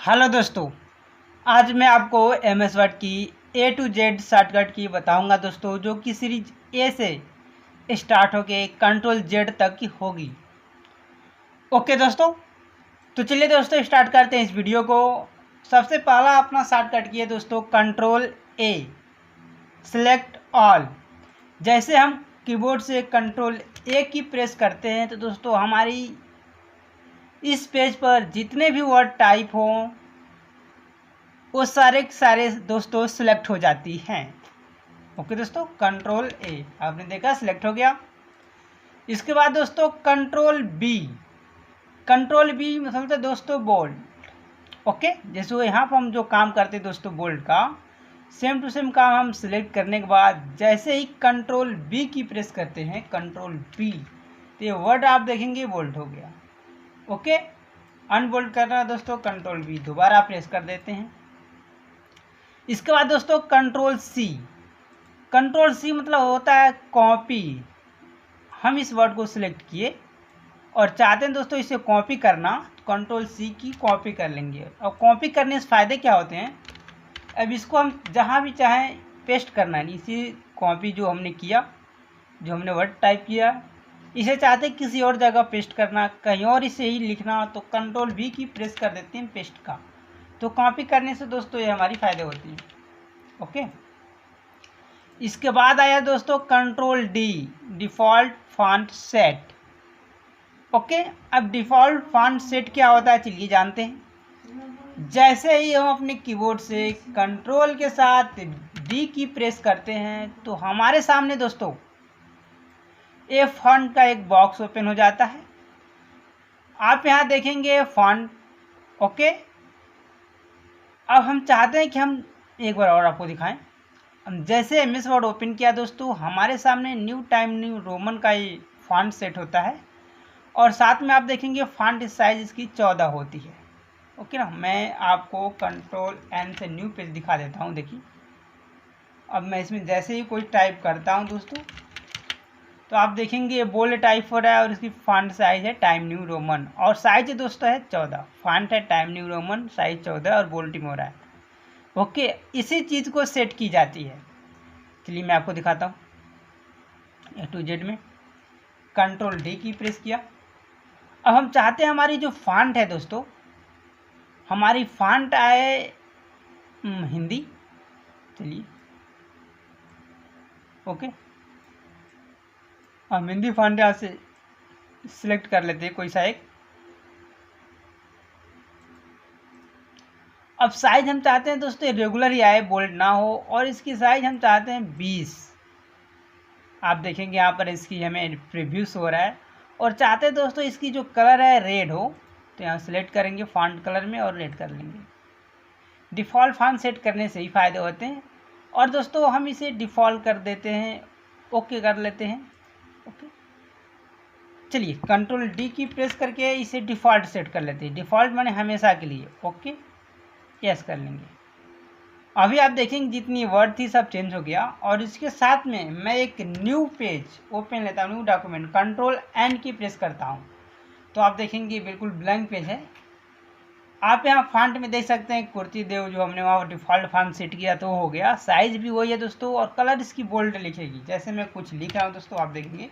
Hello दोस्तों, आज मैं आपको MS वर्ड की A to Z शॉर्टकट की बताऊंगा दोस्तों, जो कि सीरीज ए से स्टार्ट होके Ctrl Z तक की होगी। ओके दोस्तों, तो चलिए दोस्तों स्टार्ट करते हैं इस वीडियो को। सबसे पहला अपना शॉर्टकट की है दोस्तों Ctrl A, सिलेक्ट ऑल। जैसे हम कीबोर्ड से Ctrl A की प्रेस करते हैं तो दोस्तों हमारी इस पेज पर जितने भी वर्ड टाइप हों वो सारे के सारे दोस्तों सिलेक्ट हो जाती हैं। ओके दोस्तों, Ctrl A आपने देखा सिलेक्ट हो गया। इसके बाद दोस्तों Ctrl B मतलब दोस्तों बोल्ड। ओके, जैसे वो यहाँ पर हम जो काम करते हैं दोस्तों बोल्ड का, सेम टू सेम काम हम सिलेक्ट करने के बाद जैसे ही Ctrl B की प्रेस करते हैं Ctrl B, तो ये वर्ड आप देखेंगे बोल्ड हो गया। ओके, अनबोल्ड करना है दोस्तों Ctrl B दोबारा प्रेस कर देते हैं। इसके बाद दोस्तों Ctrl C मतलब होता है कॉपी। हम इस वर्ड को सिलेक्ट किए और चाहते हैं दोस्तों इसे कॉपी करना, Ctrl C की कॉपी कर लेंगे। और कॉपी करने से फ़ायदे क्या होते हैं, अब इसको हम जहाँ भी चाहें पेस्ट करना है। इसी कॉपी जो हमने किया, जो हमने वर्ड टाइप किया, इसे चाहते हैं किसी और जगह पेस्ट करना, कहीं और इसे ही लिखना, तो Ctrl V की प्रेस कर देते हैं पेस्ट का। तो कॉपी करने से दोस्तों ये हमारी फ़ायदे होती है। ओके, इसके बाद आया दोस्तों Ctrl D, default font set. Okay, अब डिफ़ॉल्ट फॉन्ट सेट क्या होता है चलिए जानते हैं। जैसे ही हम अपने कीबोर्ड से कंट्रोल के साथ D की प्रेस करते हैं तो हमारे सामने दोस्तों ए फॉन्ट का एक बॉक्स ओपन हो जाता है। आप यहाँ देखेंगे फॉन्ट। ओके, अब हम चाहते हैं कि हम एक बार और आपको दिखाएं। जैसे MS वर्ड ओपन किया दोस्तों, हमारे सामने न्यू टाइम न्यू रोमन का ये फॉन्ट सेट होता है और साथ में आप देखेंगे फॉन्ट साइज इसकी 14 होती है। ओके ना, मैं आपको Ctrl N से न्यू पेज दिखा देता हूँ। देखिए, अब मैं इसमें जैसे ही कोई टाइप करता हूँ दोस्तों, तो आप देखेंगे ये बोल्ड टाइप हो रहा है और इसकी फॉन्ट साइज है टाइम न्यू रोमन और साइज दोस्तों है 14। फॉन्ट है टाइम न्यू रोमन, साइज 14 और बोल्डिंग हो रहा है। ओके, इसी चीज़ को सेट की जाती है। चलिए मैं आपको दिखाता हूँ। A to Z में Ctrl D की प्रेस किया। अब हम चाहते हैं हमारी जो फॉन्ट है दोस्तों, हमारी फॉन्ट आए हिंदी। चलिए ओके, हम हिंदी फॉन्ट यहाँ से सिलेक्ट कर लेते हैं कोई सा एक। अब साइज हम चाहते हैं दोस्तों रेगुलर ही आए, बोल्ड ना हो, और इसकी साइज हम चाहते हैं 20। आप देखेंगे यहाँ पर इसकी हमें प्रीव्यूस हो रहा है और चाहते हैं दोस्तों इसकी जो कलर है रेड हो, तो यहाँ सेलेक्ट करेंगे फॉन्ट कलर में और रेड कर लेंगे। डिफ़ॉल्ट फॉन्ट सेट करने से ही फ़ायदे होते हैं। और दोस्तों हम इसे डिफ़ॉल्ट कर देते हैं, ओके कर लेते हैं। ओके, चलिए Ctrl D की प्रेस करके इसे डिफ़ॉल्ट सेट कर लेते हैं। डिफ़ॉल्ट माने हमेशा के लिए। ओके, यस कर लेंगे। अभी आप देखेंगे जितनी वर्ड थी सब चेंज हो गया और इसके साथ में मैं एक न्यू पेज ओपन लेता हूँ, न्यू डॉक्यूमेंट, Ctrl N की प्रेस करता हूँ, तो आप देखेंगे बिल्कुल ब्लैंक पेज है। आप यहाँ फॉन्ट में देख सकते हैं कुर्ती देव, जो हमने वहाँ डिफ़ॉल्ट फॉन्ट सेट किया तो हो गया। साइज भी वही है दोस्तों और कलर इसकी बोल्ड लिखेगी। जैसे मैं कुछ लिख रहा हूँ दोस्तों, आप देखेंगे।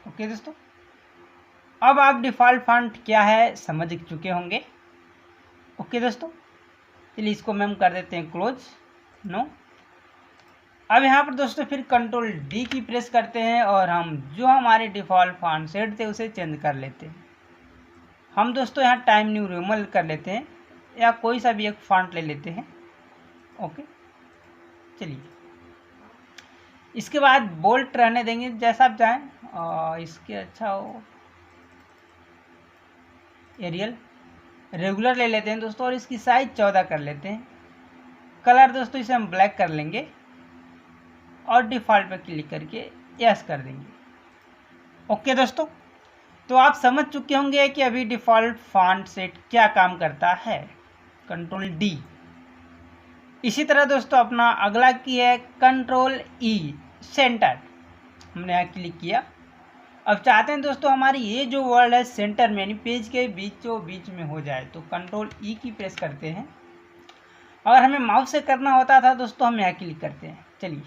ओके दोस्तों, अब आप डिफ़ॉल्ट फॉन्ट क्या है समझ चुके होंगे। ओके दोस्तों, चलिए इसको हम कर देते हैं क्लोज, नो। अब यहाँ पर दोस्तों फिर Ctrl D की प्रेस करते हैं और हम जो हमारे डिफ़ॉल्ट फॉन्ट सेट थे उसे चेंज कर लेते हैं। हम दोस्तों यहाँ टाइम न्यू रोमन कर लेते हैं या कोई सा भी एक फॉन्ट ले लेते हैं। ओके, चलिए इसके बाद बोल्ड रहने देंगे जैसा आप चाहें, और इसके अच्छा हो एरियल रेगुलर ले लेते हैं दोस्तों और इसकी साइज 14 कर लेते हैं। कलर दोस्तों इसे हम ब्लैक कर लेंगे और डिफ़ॉल्ट पर क्लिक करके यस कर देंगे। ओके दोस्तों, तो आप समझ चुके होंगे कि अभी डिफ़ॉल्ट फॉन्ट सेट क्या काम करता है। Ctrl D। इसी तरह दोस्तों अपना अगला की है Ctrl E, सेंटर। हमने यहाँ क्लिक किया अब चाहते हैं दोस्तों हमारी ये जो वर्ड है सेंटर में यानी पेज के बीचों बीच में हो जाए, तो कंट्रोल ई की प्रेस करते हैं। अगर हमें माउस से करना होता था दोस्तों हम यहाँ क्लिक करते हैं। चलिए,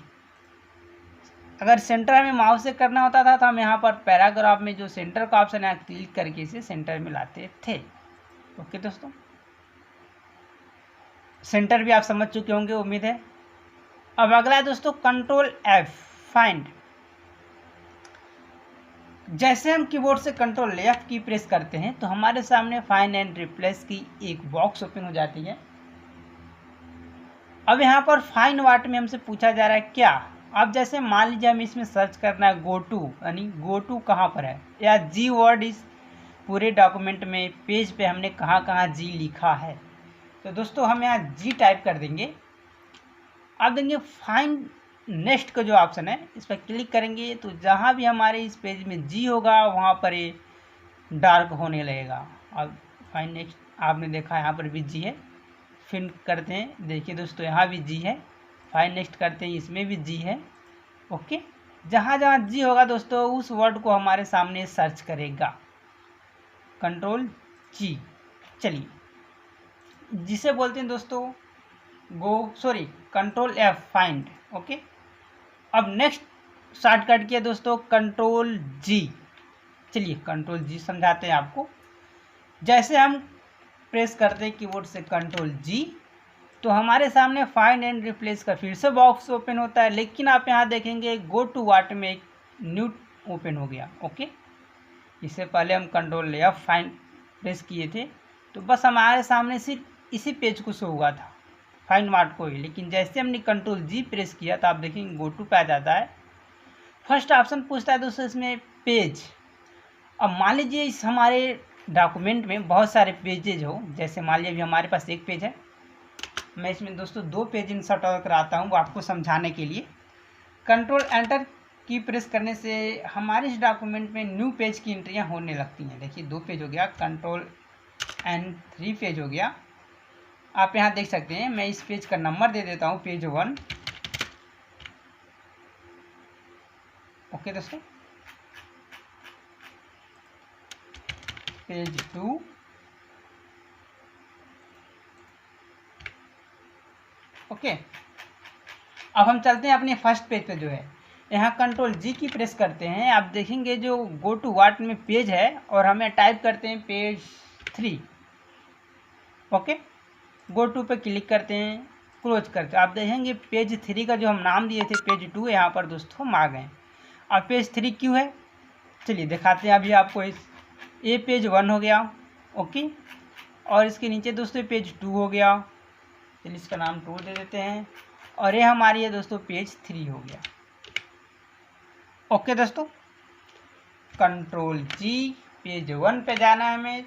अगर सेंटर हमें माउस से करना होता था तो हम यहाँ पर पैराग्राफ में जो सेंटर का ऑप्शन है क्लिक करके इसे सेंटर में लाते थे। ओके दोस्तों, सेंटर भी आप समझ चुके होंगे उम्मीद है। अब अगला है दोस्तों कंट्रोल एफ फाइंड। जैसे हम कीबोर्ड से कंट्रोल एफ की प्रेस करते हैं तो हमारे सामने फाइंड एंड रिप्लेस की एक बॉक्स ओपन हो जाती है। अब यहाँ पर फाइंड व्हाट में हमसे पूछा जा रहा है क्या। अब जैसे मान लीजिए हमें इसमें सर्च करना है गो टू, यानी गो टू कहाँ पर है, या जी वर्ड इस पूरे डॉक्यूमेंट में पेज पे हमने कहाँ कहाँ जी लिखा है। तो दोस्तों हम यहाँ जी टाइप कर देंगे। अब देंगे फाइंड नेक्स्ट का जो ऑप्शन है इस पर क्लिक करेंगे तो जहाँ भी हमारे इस पेज में जी होगा वहाँ पर ये डार्क होने लगेगा। अब फाइंड नेक्स्ट आपने देखा यहाँ पर भी जी है, फिर करते हैं, देखिए दोस्तों यहाँ भी जी है, फाइंड नेक्स्ट करते हैं इसमें भी जी है। ओके, जहाँ जहाँ जी होगा दोस्तों उस वर्ड को हमारे सामने सर्च करेगा कंट्रोल जी। चलिए, जिसे बोलते हैं दोस्तों कंट्रोल एफ फाइंड। ओके, अब नेक्स्ट शॉर्टकट किया दोस्तों कंट्रोल जी। चलिए कंट्रोल जी समझाते हैं आपको। जैसे हम प्रेस करते हैं कीबोर्ड से कंट्रोल जी तो हमारे सामने फाइंड एंड रिप्लेस का फिर से बॉक्स ओपन होता है, लेकिन आप यहाँ देखेंगे गो टू व्हाट में एक न्यू ओपन हो गया। ओके, इससे पहले हम कंट्रोल एफ फाइंड प्रेस किए थे तो बस हमारे सामने सिर्फ इसी पेज को शो हुआ था फाइंड व्हाट को ही, लेकिन जैसे हमने कंट्रोल जी प्रेस किया तो आप देखेंगे गो टू पे आ जाता है। फर्स्ट ऑप्शन पूछता है दोस्तों इसमें पेज। अब मान लीजिए इस हमारे डॉक्यूमेंट में बहुत सारे पेजेज हो, जैसे मान लीजिए अभी हमारे पास एक पेज है, मैं इसमें दोस्तों 2 पेज इंसर्ट और कराता हूँ आपको समझाने के लिए। कंट्रोल एंटर की प्रेस करने से हमारे इस डॉक्यूमेंट में न्यू पेज की एंट्रियाँ होने लगती हैं। देखिए 2 पेज हो गया, कंट्रोल एंड 3 पेज हो गया। आप यहाँ देख सकते हैं, मैं इस पेज का नंबर दे देता हूँ पेज 1। ओके दोस्तों, पेज 2, ओके। अब हम चलते हैं अपने फर्स्ट पेज पे जो है, यहाँ कंट्रोल जी की प्रेस करते हैं। आप देखेंगे जो गो टू व्हाट में पेज है और हमें टाइप करते हैं पेज 3। ओके, गो टू पे क्लिक करते हैं, क्लोज करते हैं। आप देखेंगे पेज 3 का जो हम नाम दिए थे पेज 2 यहाँ पर दोस्तों हम आ गए। अब पेज 3 क्यों है, चलिए दिखाते हैं अभी आपको। ये पेज 1 हो गया, ओके, और इसके नीचे दोस्तों पेज 2 हो गया, चलिए इसका नाम 2 दे देते हैं, और ये हमारी है दोस्तों पेज 3 हो गया। ओके दोस्तों, कंट्रोल जी, पेज 1 पे जाना है हमें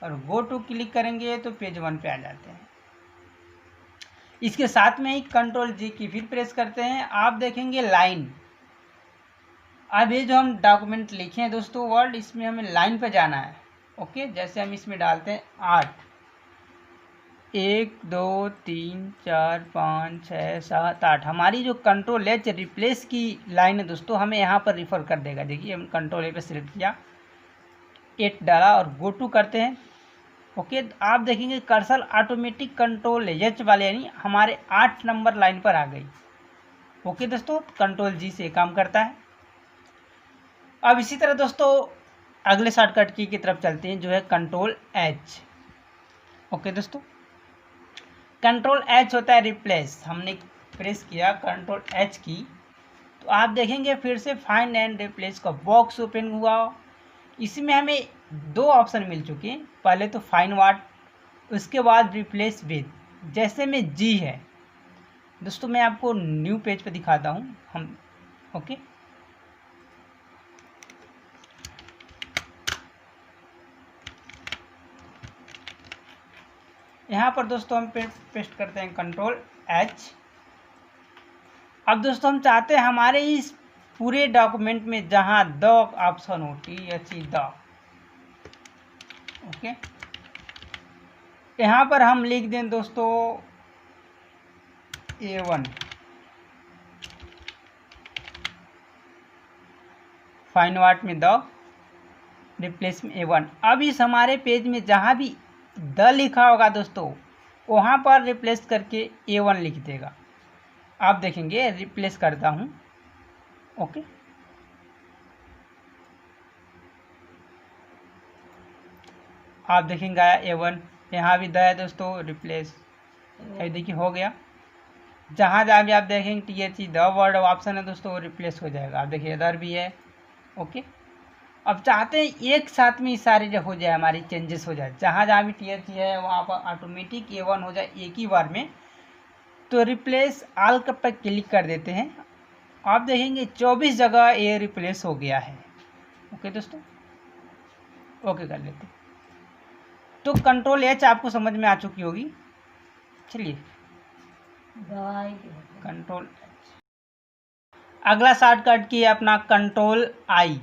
और गो टू क्लिक करेंगे तो पेज 1 पे आ जाते हैं। इसके साथ में ही कंट्रोल जी की फिर प्रेस करते हैं, आप देखेंगे लाइन। अब ये जो हम डॉक्यूमेंट लिखे हैं दोस्तों वर्ड, इसमें हमें लाइन पे जाना है। ओके, जैसे हम इसमें डालते हैं 8, 1 2 3 4 5 6 7 8, हमारी जो कंट्रोल एच रिप्लेस की लाइन है दोस्तों हमें यहाँ पर रिफ़र कर देगा। देखिए हम कंट्रोल ए पे सिलेक्ट किया, 8 डाला और गो टू करते हैं। ओके, आप देखेंगे कर्सर ऑटोमेटिक कंट्रोल एच वाले यानी हमारे 8 नंबर लाइन पर आ गई। ओके दोस्तों, कंट्रोल जी से काम करता है। अब इसी तरह दोस्तों अगले शॉर्टकट की तरफ चलते हैं जो है कंट्रोल एच। ओके दोस्तों, कंट्रोल एच होता है रिप्लेस। हमने प्रेस किया कंट्रोल एच की तो आप देखेंगे फिर से फाइंड एंड रिप्लेस का बॉक्स ओपन हुआ। इसमें हमें 2 ऑप्शन मिल चुके हैं, पहले तो फाइंड व्हाट, उसके बाद रिप्लेस विद। जैसे में जी है दोस्तों, मैं आपको न्यू पेज पे दिखाता हूँ हम। ओके, यहाँ पर दोस्तों हम पेस्ट करते हैं कंट्रोल एच। अब दोस्तों हम चाहते हैं हमारे इस पूरे डॉक्यूमेंट में जहाँ द ऑप्शन हो, THE द, ओके, यहाँ पर हम लिख दें दोस्तों A1 फाइंड व्हाट में द रिप्लेस में A1। अब इस हमारे पेज में जहाँ भी द लिखा होगा दोस्तों वहाँ पर रिप्लेस करके A1 लिख देगा। आप देखेंगे रिप्लेस करता हूँ। ओके, आप देखेंगे आया A1, यहाँ भी द है दोस्तों, रिप्लेस। ये देखिए हो गया। जहाँ जहाँ भी आप देखेंगे THE द वर्ड ऑप्शन है दोस्तों वो रिप्लेस हो जाएगा। आप देखिए इधर भी है। ओके, अब चाहते हैं एक साथ में सारे जो हो जाए, हमारी चेंजेस हो जाए, जहाँ जहाँ भी THE है वहाँ पर ऑटोमेटिक A1 हो जाए एक ही बार में। तो रिप्लेस ऑल पर क्लिक कर देते हैं। आप देखेंगे 24 जगह ये रिप्लेस हो गया है। ओके दोस्तों, ओके कर लेते हैं। तो कंट्रोल H आपको समझ में आ चुकी होगी। चलिए कंट्रोल, अगला शॉर्टकट की है अपना कंट्रोल आई।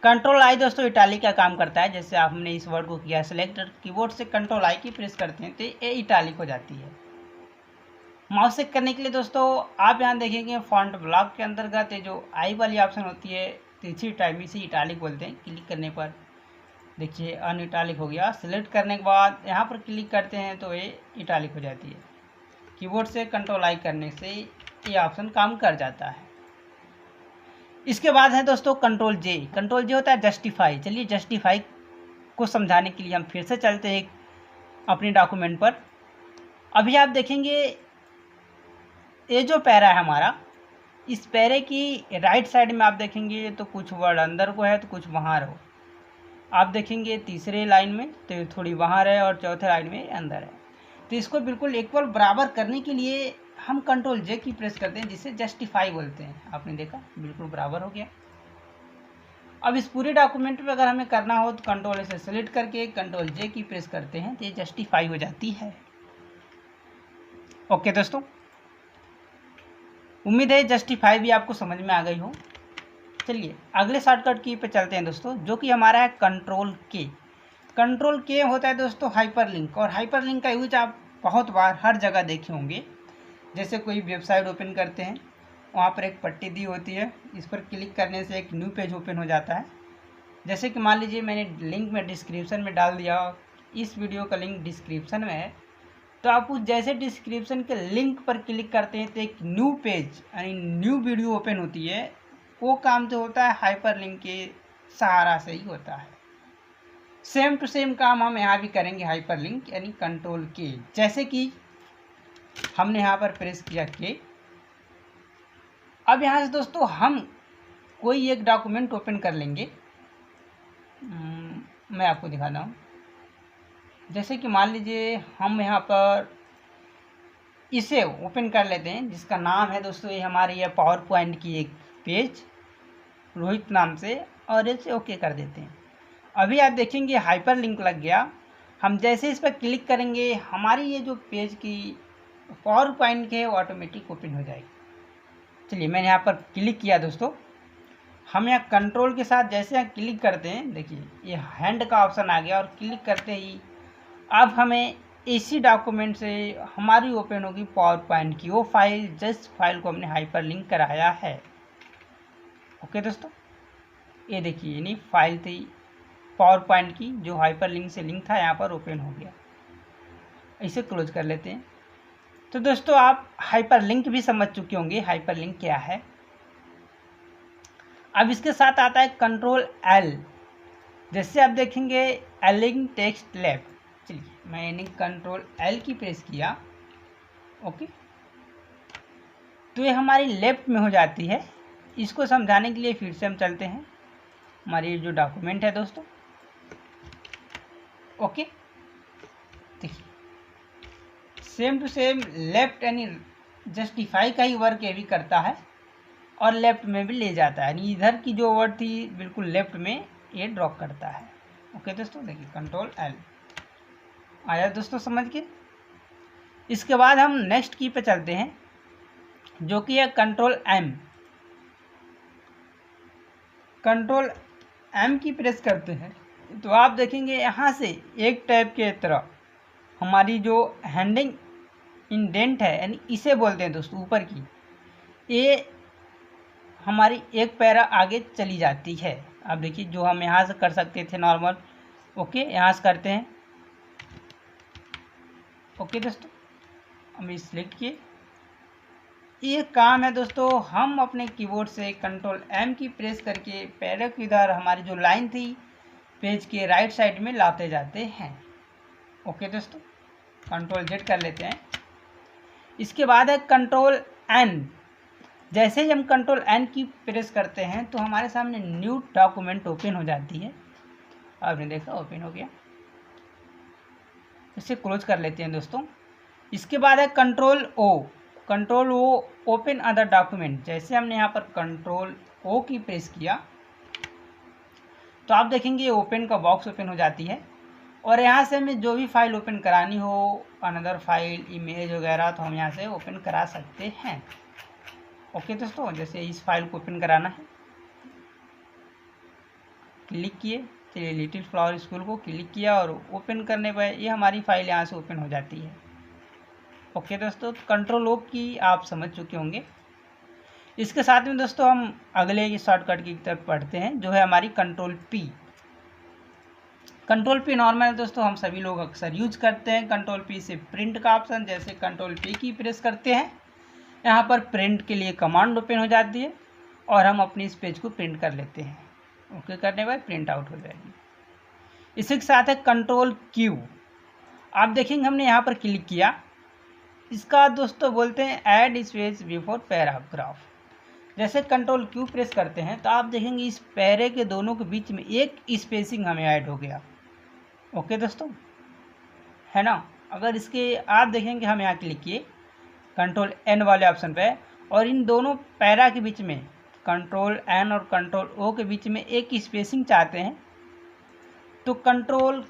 कंट्रोल आई दोस्तों इटालिक का काम करता है। जैसे हमने इस वर्ड को किया सेलेक्ट, कीबोर्ड से कंट्रोल आई की प्रेस करते हैं तो ये इटालिक हो जाती है। माउस से करने के लिए दोस्तों आप यहाँ देखेंगे फॉन्ट ब्लॉक के अंतर्गत ये जो आई वाली ऑप्शन होती है तीसरी टाइप इसे इटालिक बोलते हैं। क्लिक करने पर देखिए अन इटालिक हो गया। सिलेक्ट करने के बाद यहाँ पर क्लिक करते हैं तो ये इटालिक हो जाती है। कीबोर्ड से कंट्रोल आई करने से ये ऑप्शन काम कर जाता है। इसके बाद है दोस्तों कंट्रोल जे। कंट्रोल जे होता है जस्टिफाई। चलिए जस्टिफाई को समझाने के लिए हम फिर से चलते हैं अपने डॉक्यूमेंट पर। अभी आप देखेंगे ये जो पैरा है हमारा, इस पैरे की राइट साइड में आप देखेंगे तो कुछ वर्ड अंदर को है तो कुछ बाहर हो। आप देखेंगे तीसरे लाइन में तो थोड़ी बाहर है और चौथे लाइन में अंदर है। तो इसको बिल्कुल इक्वल बराबर करने के लिए हम कंट्रोल जे की प्रेस करते हैं, जिसे जस्टिफाई बोलते हैं। आपने देखा बिल्कुल बराबर हो गया। अब इस पूरे डॉक्यूमेंट में अगर हमें करना हो तो कंट्रोल से सेलेक्ट करके कंट्रोल जे की प्रेस करते हैं तो ये जस्टिफाई हो जाती है। ओके दोस्तों, उम्मीद है जस्टिफाई भी आपको समझ में आ गई हो। चलिए अगले शॉर्टकट की पे चलते हैं दोस्तों, जो कि हमारा है कंट्रोल के। कंट्रोल के होता है दोस्तों हाइपरलिंक, और हाइपरलिंक का यूज आप बहुत बार हर जगह देखे होंगे। जैसे कोई वेबसाइट ओपन करते हैं वहाँ पर एक पट्टी दी होती है, इस पर क्लिक करने से एक न्यू पेज ओपन हो जाता है। जैसे कि मान लीजिए मैंने लिंक में डिस्क्रिप्शन में डाल दिया, इस वीडियो का लिंक डिस्क्रिप्शन में है, तो आप उस जैसे डिस्क्रिप्शन के लिंक पर क्लिक करते हैं तो एक न्यू पेज यानी न्यू वीडियो ओपन होती है। वो काम जो होता है हाइपरलिंक के सहारा से ही होता है। सेम टू सेम काम हम यहाँ भी करेंगे हाइपरलिंक यानी कंट्रोल के। जैसे कि हमने यहाँ पर प्रेस किया के। अब यहाँ से दोस्तों हम कोई एक डॉक्यूमेंट ओपन कर लेंगे। मैं आपको दिखाता हूँ। जैसे कि मान लीजिए हम यहाँ पर इसे ओपन कर लेते हैं, जिसका नाम है दोस्तों ये हमारी है पावर पॉइंट की एक पेज रोहित नाम से, और इसे ओके कर देते हैं। अभी आप देखेंगे हाइपर लिंक लग गया। हम जैसे इस पर क्लिक करेंगे हमारी ये जो पेज की पावर पॉइंट के वो ऑटोमेटिक ओपन हो जाएगी। चलिए मैंने यहाँ पर क्लिक किया दोस्तों। हम यहाँ कंट्रोल के साथ जैसे यहाँ क्लिक करते हैं देखिए ये हैंड का ऑप्शन आ गया, और क्लिक करते ही अब हमें इसी डॉक्यूमेंट से हमारी ओपन होगी पावर पॉइंट की वो फाइल, जिस फाइल को हमने हाइपर लिंक कराया है। ओके दोस्तों, ये देखिए यानी फाइल थी पावर पॉइंट की जो हाइपर लिंक से लिंक था, यहाँ पर ओपन हो गया। इसे क्लोज कर लेते हैं। तो दोस्तों आप हाइपर लिंक भी समझ चुके होंगे हाइपर लिंक क्या है। अब इसके साथ आता है कंट्रोल एल। जैसे आप देखेंगे एलिंग टेक्स्ट लेफ्ट। चलिए मैंने कंट्रोल एल की प्रेस किया। ओके, तो ये हमारी लेफ्ट में हो जाती है। इसको समझाने के लिए फिर से हम चलते हैं हमारी जो डॉक्यूमेंट है दोस्तों। ओके, देखिए सेम टू सेम लेफ्ट यानी जस्टिफाई का ही वर्क ये भी करता है, और लेफ्ट में भी ले जाता है, यानी इधर की जो वर्ड थी बिल्कुल लेफ्ट में ये ड्रॉप करता है। ओके दोस्तों, देखिए कंट्रोल एल आया दोस्तों समझ के। इसके बाद हम नेक्स्ट की पे चलते हैं जो कि है कंट्रोल एम। कंट्रोल एम की प्रेस करते हैं तो आप देखेंगे यहाँ से एक टाइप के तरह हमारी जो हैंडिंग इंडेंट है यानी इसे बोलते हैं दोस्तों ऊपर की, ये हमारी एक पैरा आगे चली जाती है। अब देखिए जो हम यहाँ से कर सकते थे नॉर्मल, ओके यहाँ से करते हैं। ओके दोस्तों, हम सिलेक्ट किए। ये काम है दोस्तों, हम अपने कीबोर्ड से कंट्रोल एम की प्रेस करके पैरा की इधर हमारी जो लाइन थी पेज के राइट साइड में लाते जाते हैं। ओके दोस्तों, कंट्रोल जेड कर लेते हैं। इसके बाद है कंट्रोल एन। जैसे ही हम कंट्रोल एन की प्रेस करते हैं तो हमारे सामने न्यू डॉक्यूमेंट ओपन हो जाती है। आपने देखा ओपन हो गया। इसे क्लोज कर लेते हैं दोस्तों। इसके बाद है control O. Control O open other document. जैसे हमने यहाँ पर कंट्रोल ओ की प्रेस किया तो आप देखेंगे ओपन का बॉक्स ओपन हो जाती है और यहाँ से हमें जो भी फाइल ओपन करानी हो, अनदर फाइल, इमेज वगैरह, तो हम यहाँ से ओपन करा सकते हैं। ओके दोस्तों, जैसे इस फाइल को ओपन कराना है, क्लिक किए, चलिए लिटिल फ्लावर स्कूल को क्लिक किया और ओपन करने पर ये हमारी फाइल यहाँ से ओपन हो जाती है। ओके दोस्तों, कंट्रोल ओ की आप समझ चुके होंगे। इसके साथ में दोस्तों हम अगले शॉर्टकट की तरफ पढ़ते हैं जो है हमारी control P. Control P normal है दोस्तों, हम सभी लोग अक्सर यूज करते हैं। कंट्रोल पी से प्रिंट का ऑप्शन, जैसे कंट्रोल पी की प्रेस करते हैं यहाँ पर प्रिंट के लिए कमांड ओपन हो जाती है और हम अपनी इस पेज को प्रिंट कर लेते हैं। ओके करने बाद प्रिंट आउट हो जाएगी। इसी के साथ है कंट्रोल क्यू। आप देखेंगे हमने यहाँ पर क्लिक किया, इसका दोस्तों बोलते हैं ऐड स्पेस बिफोर पैराग्राफ। जैसे कंट्रोल क्यू प्रेस करते हैं तो आप देखेंगे इस पैरे के दोनों के बीच में एक स्पेसिंग हमें ऐड हो गया। ओके दोस्तों, है ना। अगर इसके आप देखेंगे हम यहाँ क्लिक किए कंट्रोल एन वाले ऑप्शन पे और इन दोनों पैरा के बीच में कंट्रोल एन और कंट्रोल ओ के बीच में एक स्पेसिंग चाहते हैं तो कंट्रोल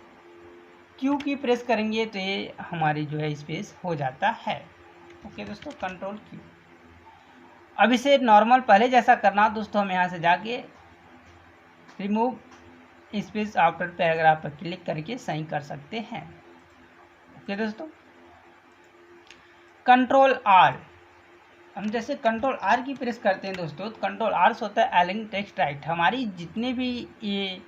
क्यू की प्रेस करेंगे तो ये हमारी जो है स्पेस हो जाता है। ओके दोस्तों, कंट्रोल क्यू। अब इसे नॉर्मल पहले जैसा करना दोस्तों, हम यहाँ से जाके रिमूव स्पेस आफ्टर पैराग्राफ पर क्लिक करके सही कर सकते हैं। ओके दोस्तों, कंट्रोल आर। हम जैसे कंट्रोल आर की प्रेस करते हैं दोस्तों, कंट्रोल आर से होता है अलाइन टेक्स्ट राइट। हमारी जितने भी ये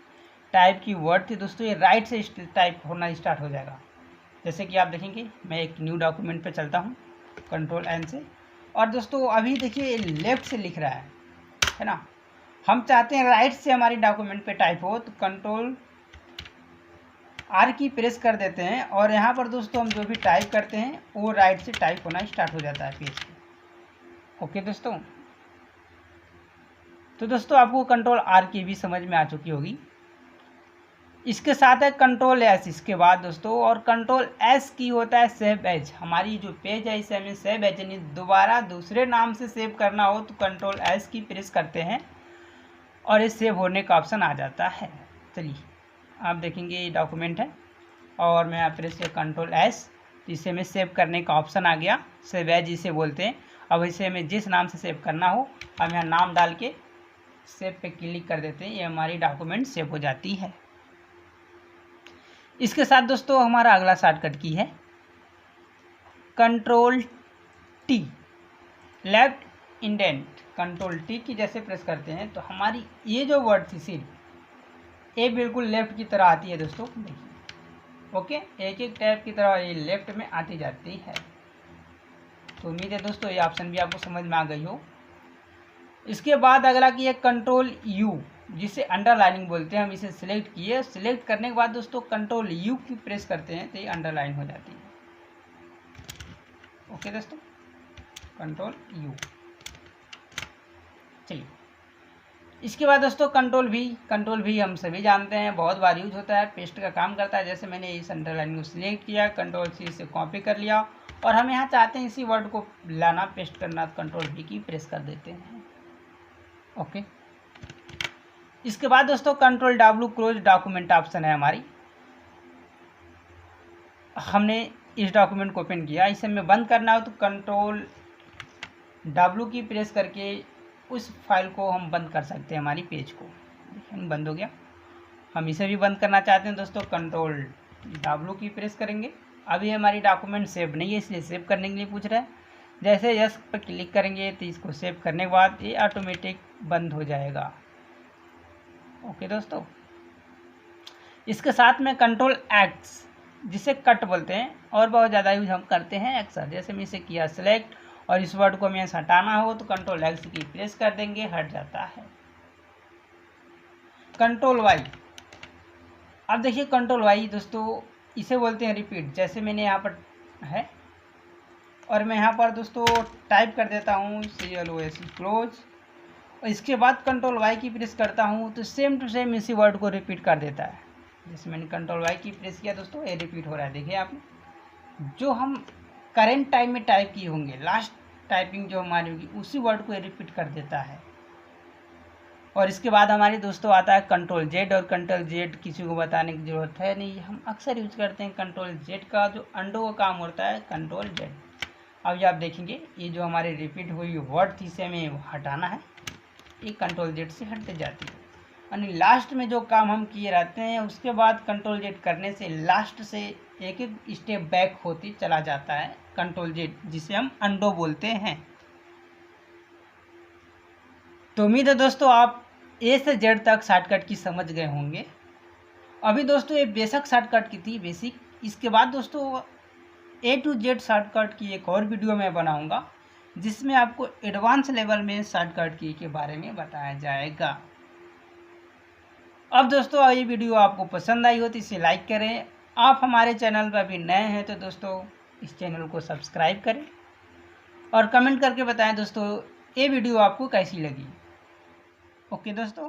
टाइप की वर्ड थी दोस्तों ये राइट से टाइप होना स्टार्ट हो जाएगा। जैसे कि आप देखेंगे मैं एक न्यू डॉक्यूमेंट पे चलता हूँ कंट्रोल एन से और दोस्तों अभी देखिए लेफ्ट से लिख रहा है ना। हम चाहते हैं राइट से हमारी डॉक्यूमेंट पे टाइप हो तो कंट्रोल आर की प्रेस कर देते हैं और यहाँ पर दोस्तों हम जो भी टाइप करते हैं वो राइट से टाइप होना स्टार्ट हो जाता है पेज पे। ओके दोस्तों, तो दोस्तों आपको कंट्रोल आर की भी समझ में आ चुकी होगी। इसके साथ है कंट्रोल एस इसके बाद दोस्तों, और कंट्रोल एस की होता है सेव एज। हमारी जो पेज है इसे हमें सेव एज यानी दोबारा दूसरे नाम से सेव करना हो तो कंट्रोल एस की प्रेस करते हैं और ये सेव होने का ऑप्शन आ जाता है। चलिए आप देखेंगे ये डॉक्यूमेंट है और मैं यहाँ प्रेस किया कंट्रोल एस तो इसे हमें सेव करने का ऑप्शन आ गया। सेव एज इसे बोलते हैं। अब इसे हमें जिस नाम से सेव करना हो हम यहाँ नाम डाल के सेव पे क्लिक कर देते हैं, ये हमारी डॉक्यूमेंट सेव हो जाती है। इसके साथ दोस्तों हमारा अगला शॉर्टकट की है control T, left indent. Control T की जैसे प्रेस करते हैं तो हमारी ये जो वर्ड थी सिर्फ ये बिल्कुल लेफ्ट की तरह आती है दोस्तों, देखिए। ओके, एक एक टैब की तरह ये लेफ्ट में आती जाती है। तो उम्मीद है दोस्तों ये ऑप्शन भी आपको समझ में आ गई हो। इसके बाद अगला की है कंट्रोल यू जिसे अंडरलाइनिंग बोलते हैं। हम इसे सिलेक्ट किए, सिलेक्ट करने के बाद दोस्तों कंट्रोल यू की प्रेस करते हैं तो ये अंडरलाइन हो जाती है। ओके दोस्तों, कंट्रोल यू। चलिए इसके बाद दोस्तों कंट्रोल भी हम सभी जानते हैं, बहुत बार यूज होता है, पेस्ट का काम करता है। जैसे मैंने इस अंडरलाइन को सिलेक्ट किया, कंट्रोल सी से कॉपी कर लिया और हम यहाँ चाहते हैं इसी वर्ड को लाना पेस्ट करना, कंट्रोल भी की प्रेस कर देते हैं। ओके, इसके बाद दोस्तों control W close document option है हमारी। हमने इस डॉक्यूमेंट को ओपन किया, इसे हमें बंद करना हो तो कंट्रोल डब्ल्यू की प्रेस करके उस फाइल को हम बंद कर सकते हैं, हमारी पेज को। देखिए बंद हो गया। हम इसे भी बंद करना चाहते हैं दोस्तों, कंट्रोल डब्ल्यू की प्रेस करेंगे। अभी हमारी डॉक्यूमेंट सेव नहीं है इसलिए सेव करने के लिए पूछ रहा है। जैसे यस पर क्लिक करेंगे तो इसको सेव करने के बाद ये ऑटोमेटिक बंद हो जाएगा। ओके दोस्तों, इसके साथ में कंट्रोल एक्स जिसे कट बोलते हैं और बहुत ज़्यादा यूज हम करते हैं अक्सर। जैसे मैं इसे किया सिलेक्ट और इस वर्ड को हमें हटाना हो तो कंट्रोल एक्स की प्रेस कर देंगे, हट जाता है। कंट्रोल वाई, अब देखिए कंट्रोल वाई दोस्तों इसे बोलते हैं रिपीट। जैसे मैंने यहाँ पर है और मैं यहाँ पर दोस्तों टाइप कर देता हूँ CLOS क्लोज, और इसके बाद कंट्रोल वाई की प्रेस करता हूँ तो सेम टू सेम इसी वर्ड को रिपीट कर देता है। जैसे मैंने कंट्रोल वाई की प्रेस किया दोस्तों, ये रिपीट हो रहा है। देखिए आपने जो हम करेंट टाइम में टाइप किए होंगे, लास्ट टाइपिंग जो हमारी होगी उसी वर्ड को रिपीट कर देता है। और इसके बाद हमारे दोस्तों आता है कंट्रोल जेड, और कंट्रोल जेड किसी को बताने की ज़रूरत है नहीं, हम अक्सर यूज करते हैं। कंट्रोल जेड का जो अंडो का काम होता है कंट्रोल जेड। अब ये आप देखेंगे ये जो हमारे रिपीट हुई वर्ड थी इसे हमें हटाना है, ये कंट्रोल जेड से हट जाती है। यानी लास्ट में जो काम हम किए रहते हैं उसके बाद कंट्रोल जेड करने से लास्ट से एक एक स्टेप बैक होती चला जाता है कंट्रोल जेड, जिसे हम अंडो बोलते हैं। तो उम्मीद है दोस्तों आप ए से जेड तक शॉर्टकट की समझ गए होंगे। अभी दोस्तों ये बेसिक शॉर्टकट की थी, बेसिक। इसके बाद दोस्तों A to Z शॉर्टकट की एक और वीडियो मैं बनाऊंगा जिसमें आपको एडवांस लेवल में शॉर्टकट की के बारे में बताया जाएगा। अब दोस्तों ये वीडियो आपको पसंद आई हो तो इसे लाइक करें। आप हमारे चैनल पर अभी नए हैं तो दोस्तों इस चैनल को सब्सक्राइब करें और कमेंट करके बताएं दोस्तों ये वीडियो आपको कैसी लगी। ओके दोस्तों।